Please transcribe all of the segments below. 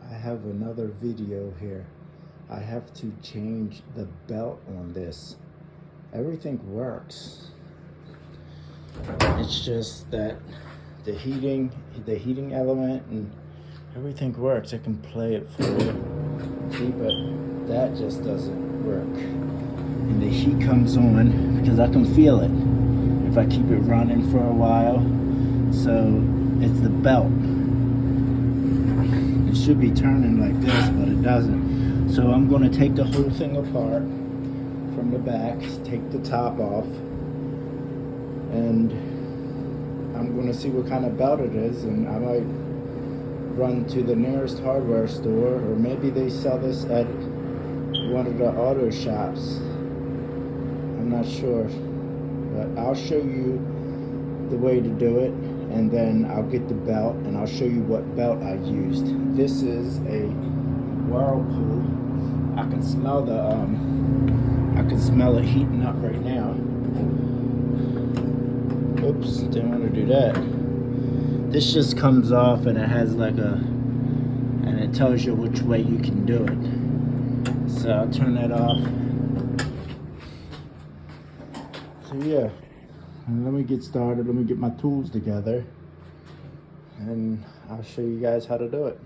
I have another video here. I have to change the belt on this. Everything works. It's just that the heating element and everything works. I can play it for you. See, but that just doesn't work. And the heat comes on because I can feel it if I keep it running for a while. So it's the belt. It should be turning like this, but it doesn't. So I'm going to take the whole thing apart from the back, take the top off, and I'm going to see what kind of belt it is, and I might run to the nearest hardware store, or maybe they sell this at one of the auto shops. I'm not sure, but I'll show you the way to do it, and then I'll get the belt and I'll show you what belt I used. This is a whirlpool. I can smell it heating up right now. Oops, didn't want to do that. This just comes off and it has like and it tells you which way you can do it. So I'll turn that off. So yeah, let me get started. Let me get my tools together and I'll show you guys how to do it.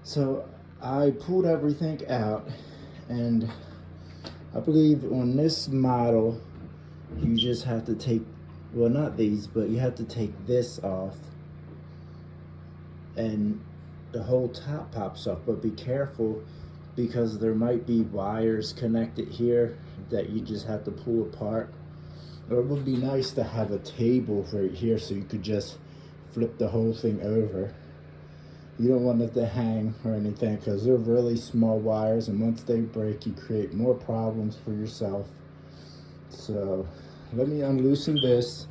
So I pulled everything out, and I believe on this model you just have to take, well, not these, but you have to take this off and the whole top pops off. But be careful, because there might be wires connected here that you just have to pull apart. Or it would be nice to have a table right here so you could just flip the whole thing over. You don't want it to hang or anything, because they're really small wires, and once they break you create more problems for yourself. So let me unloosen this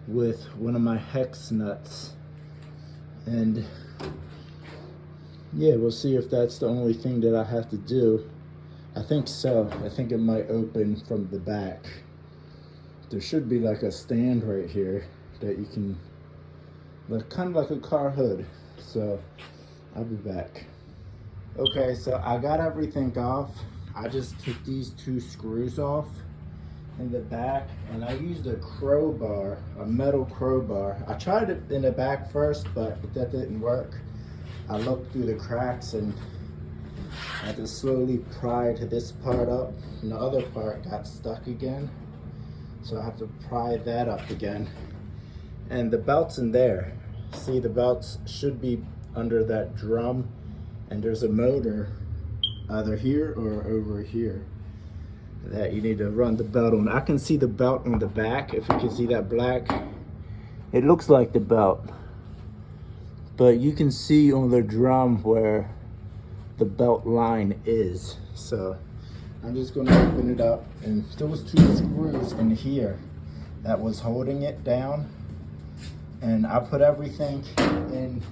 with one of my hex nuts, and yeah, we'll see if that's the only thing that I have to do. I think so. I think it might open from the back. There should be like a stand right here that you can, like, kind of like a car hood. So I'll be back. Okay, so I got everything off. I just took these two screws off in the back, and I used a crowbar, a metal crowbar. I tried it in the back first, but that didn't work. I looked through the cracks and I had to slowly pry this part up, and the other part got stuck again. So I have to pry that up again. And the belt's in there. See, the belts should be under that drum, and there's a motor either here or over here that you need to run the belt on. I can see the belt on the back. If you can see that black, it looks like the belt, but you can see on the drum where the belt line is. So I'm just going to open it up, and those two screws in here that was holding it down, and I put everything in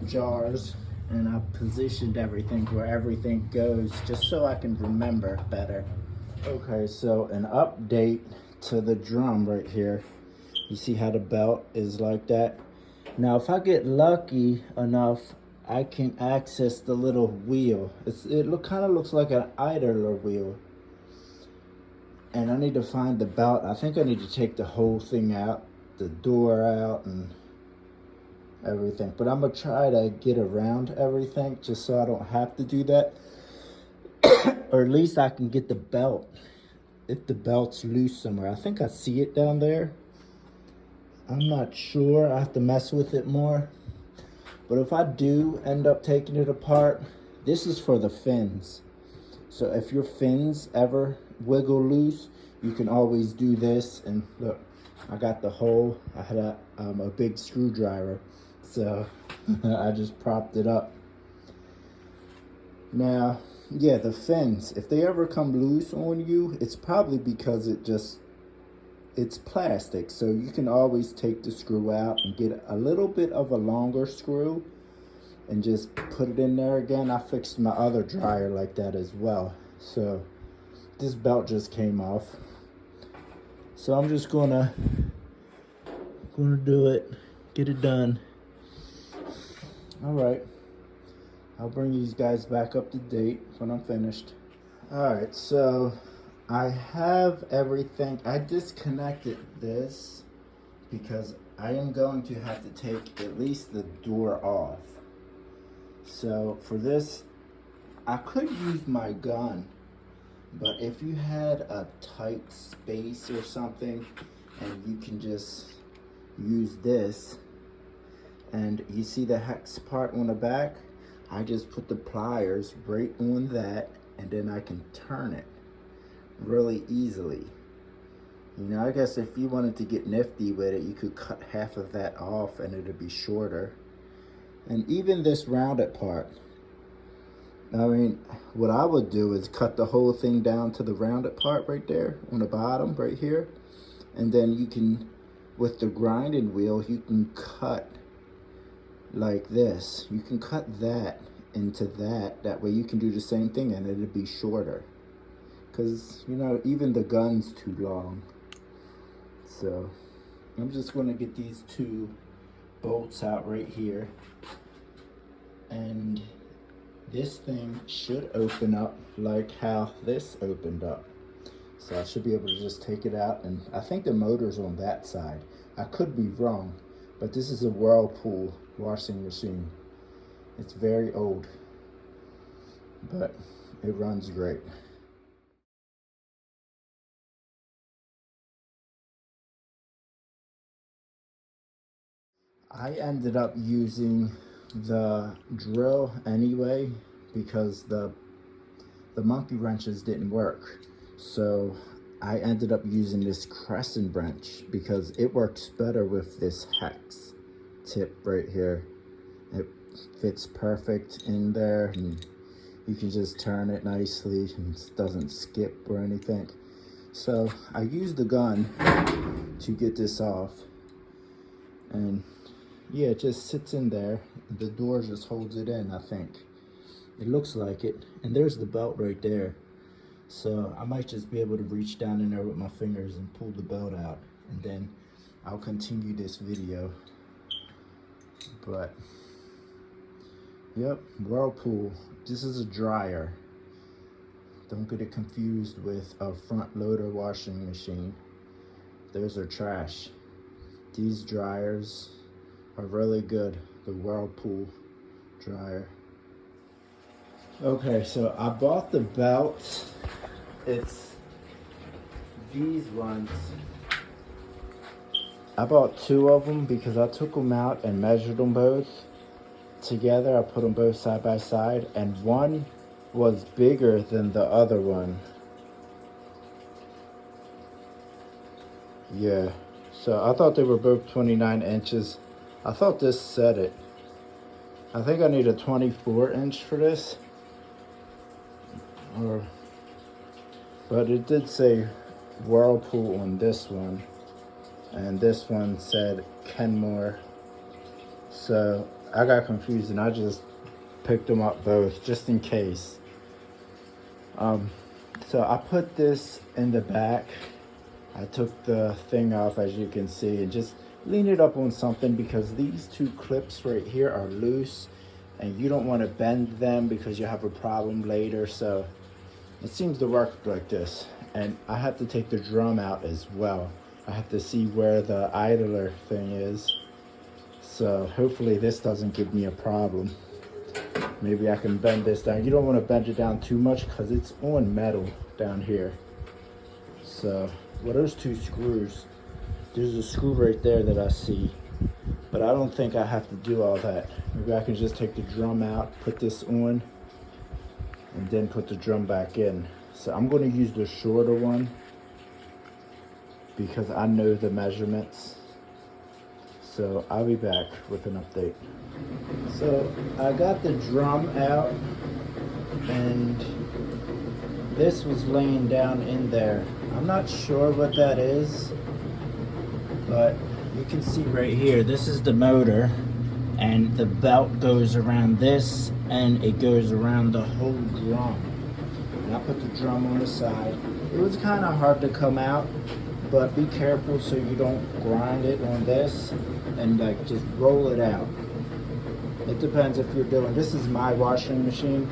jars, and I positioned everything where everything goes, just so I can remember better. Okay, so an update to the drum right here. You see how the belt is like that? Now if I get lucky enough, I can access the little wheel. It kind of looks like an idler wheel. And I need to find the belt. I think I need to take the whole thing out, the door out and everything. But I'm gonna try to get around everything just so I don't have to do that. Or at least I can get the belt, if the belt's loose somewhere. I think I see it down there. I'm not sure. I have to mess with it more. But if I do end up taking it apart, this is for the fins. So if your fins ever wiggle loose, you can always do this. And look, I got the hole. I had a big screwdriver, so I just propped it up. Now, yeah, the fins, if they ever come loose on you, it's probably because it's plastic. So you can always take the screw out and get a little bit of a longer screw and just put it in there again. I fixed my other dryer like that as well. So this belt just came off. So I'm just gonna do it, get it done. All right, I'll bring you guys back up to date when I'm finished. All right, so I have everything. I disconnected this because I am going to have to take at least the door off. So for this, I could use my gun, but if you had a tight space or something and you can just use this, and you see the hex part on the back, I just put the pliers right on that, and then I can turn it really easily. You know, I guess if you wanted to get nifty with it, you could cut half of that off and it'd be shorter. And even this rounded part, I mean, what I would do is cut the whole thing down to the rounded part right there on the bottom right here. And then you can, with the grinding wheel, you can cut like this. You can cut that into that. That way you can do the same thing and it'll be shorter. Because, you know, even the gun's too long. So I'm just going to get these two bolts out right here. And this thing should open up like how this opened up. So I should be able to just take it out, and I think the motor's on that side. I could be wrong, but this is a Whirlpool washing machine. It's very old, but it runs great. I ended up using the drill anyway because the monkey wrenches didn't work. So I ended up using this crescent wrench because it works better with this hex tip right here. It fits perfect in there, and you can just turn it nicely and it doesn't skip or anything. So I used the gun to get this off, and yeah, it just sits in there. The door just holds it in, I think. It looks like it. And there's the belt right there. So I might just be able to reach down in there with my fingers and pull the belt out. And then I'll continue this video. But, yep, Whirlpool. This is a dryer. Don't get it confused with a front loader washing machine. Those are trash. These dryers are really good. The Whirlpool dryer. Okay, so I bought the belt. It's these ones. I bought two of them because I took them out and measured them both together. I put them both side by side, and one was bigger than the other one. Yeah, so I thought they were both 29 inches. I thought this said it. I think I need a 24-inch for this. But it did say Whirlpool on this one. And this one said Kenmore. So I got confused and I just picked them up both just in case. So I put this in the back. I took the thing off, as you can see, and just lean it up on something because these two clips right here are loose and you don't want to bend them because you have a problem later. So it seems to work like this. And I have to take the drum out as well. I have to see where the idler thing is. So hopefully this doesn't give me a problem. Maybe I can bend this down. You don't want to bend it down too much because it's on metal down here. So, well, those two screws. There's a screw right there that I see. But I don't think I have to do all that. Maybe I can just take the drum out, put this on, and then put the drum back in. So I'm going to use the shorter one because I know the measurements. So I'll be back with an update. So I got the drum out and this was laying down in there. I'm not sure what that is, but you can see right here, this is the motor and the belt goes around this and it goes around the whole drum. And I put the drum on the side. It was kind of hard to come out, but be careful so you don't grind it on this and like just roll it out. It depends if you're doing, this is my washing machine,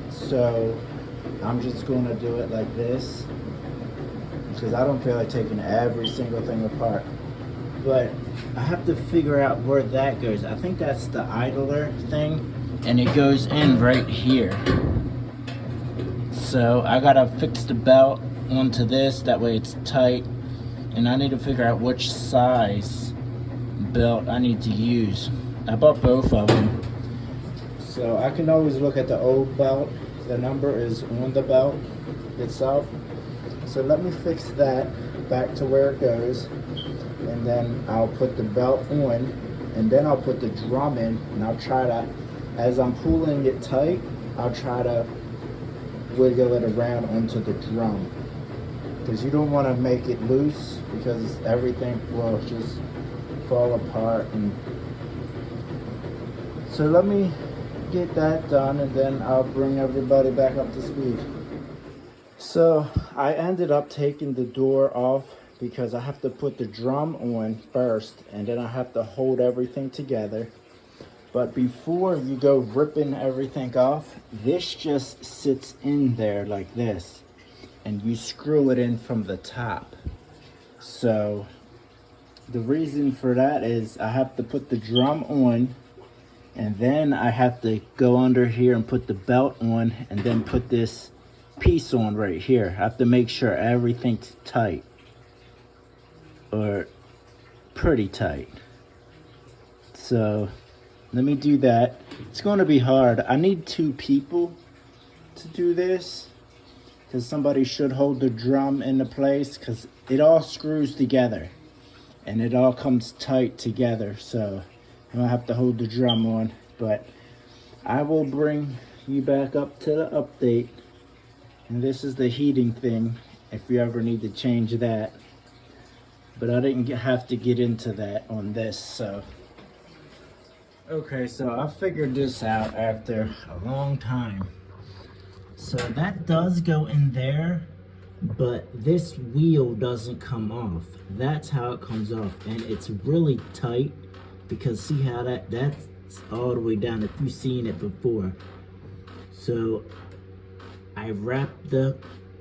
so I'm just going to do it like this because I don't feel like taking every single thing apart. But I have to figure out where that goes. I think that's the idler thing, and it goes in right here. So I gotta fix the belt onto this, that way it's tight, and I need to figure out which size belt I need to use. I bought both of them, so I can always look at the old belt. The number is on the belt itself. So let me fix that back to where it goes, and then I'll put the belt on, and then I'll put the drum in, and I'll try to, as I'm pulling it tight, I'll try to wiggle it around onto the drum, because you don't want to make it loose because everything will just fall apart. And so let me get that done, and then I'll bring everybody back up to speed. So I ended up taking the door off because I have to put the drum on first, and then I have to hold everything together. But before you go ripping everything off, this just sits in there like this, and you screw it in from the top. So the reason for that is I have to put the drum on, and then I have to go under here and put the belt on, and then put this piece on right here. I have to make sure everything's tight, or pretty tight. So let me do that. It's going to be hard. I need 2 people to do this, because somebody should hold the drum into place, because it all screws together and it all comes tight together. So I'm gonna have to hold the drum on, but I will bring you back up to the update. And this is the heating thing, if you ever need to change that. But I didn't have to get into that on this, so. Okay, so I figured this out after a long time. So that does go in there, but this wheel doesn't come off. That's how it comes off, and it's really tight, because see how that's all the way down, if you've seen it before. So I wrapped the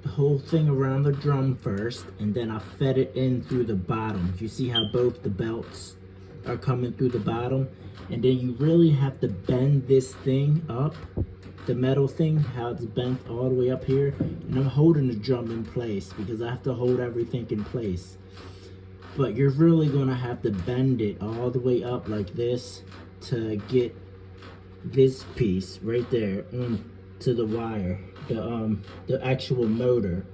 whole thing around the drum first, and then I fed it in through the bottom. You see how both the belts are coming through the bottom? And then you really have to bend this thing up, the metal thing, how it's bent all the way up here. And I'm holding the drum in place because I have to hold everything in place. But you're really gonna have to bend it all the way up like this to get this piece right there onto the wire, the actual motor.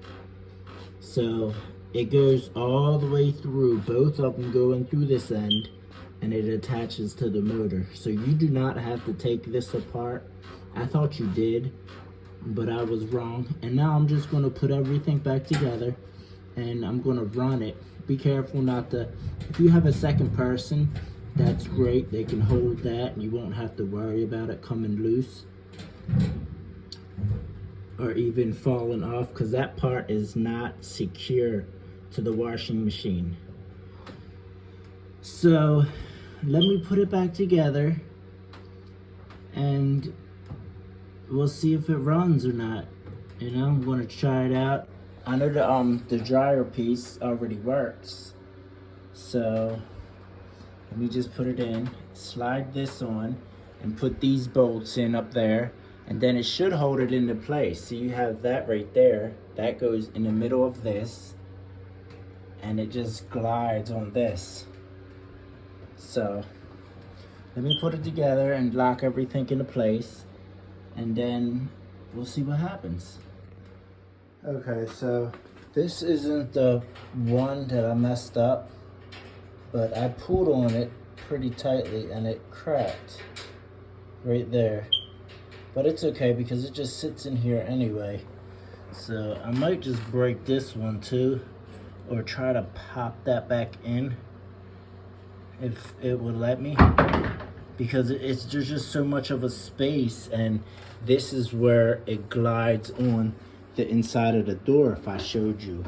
So it goes all the way through, both of them going through this end, and it attaches to the motor. So you do not have to take this apart. I thought you did, but I was wrong. And now I'm just gonna put everything back together, and I'm gonna run it. Be careful not to, if you have a second person, that's great. They can hold that and you won't have to worry about it coming loose or even falling off, because that part is not secure to the washing machine. So let me put it back together and we'll see if it runs or not. You know, I'm gonna try it out. I know the dryer piece already works, so let me just put it in, slide this on, and put these bolts in up there, and then it should hold it into place. So you have that right there, that goes in the middle of this, and it just glides on this. So let me put it together and lock everything into place, and then we'll see what happens. Okay, so this isn't the one that I messed up, but I pulled on it pretty tightly and it cracked right there. But it's okay because it just sits in here anyway. So I might just break this one too, or try to pop that back in if it would let me, because there's just so much of a space, and this is where it glides on the inside of the door if I showed you.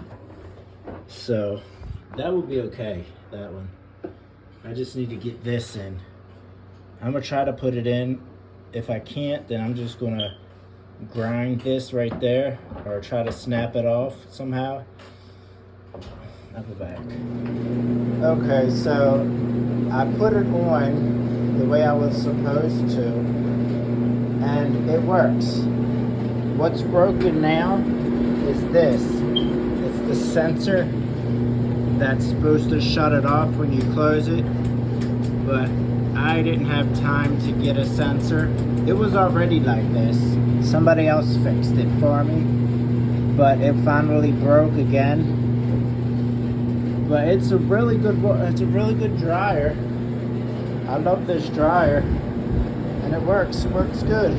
So that would be okay, that one. I just need to get this in. I'm gonna try to put it in. If I can't, then I'm just gonna grind this right there or try to snap it off somehow. I'll go back. Okay, so I put it on the way I was supposed to, and it works. What's broken now is this. It's the sensor that's supposed to shut it off when you close it, but I didn't have time to get a sensor. It was already like this. Somebody else fixed it for me, but it finally broke again. But it's a really good dryer. I love this dryer, and it works good.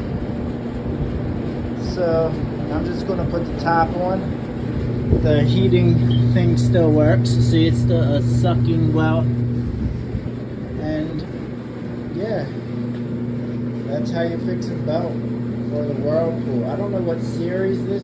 So I'm just gonna put the top on. The heating thing still works. See, it's still sucking well. And yeah, that's how you fix a belt for the whirlpool. I don't know what series this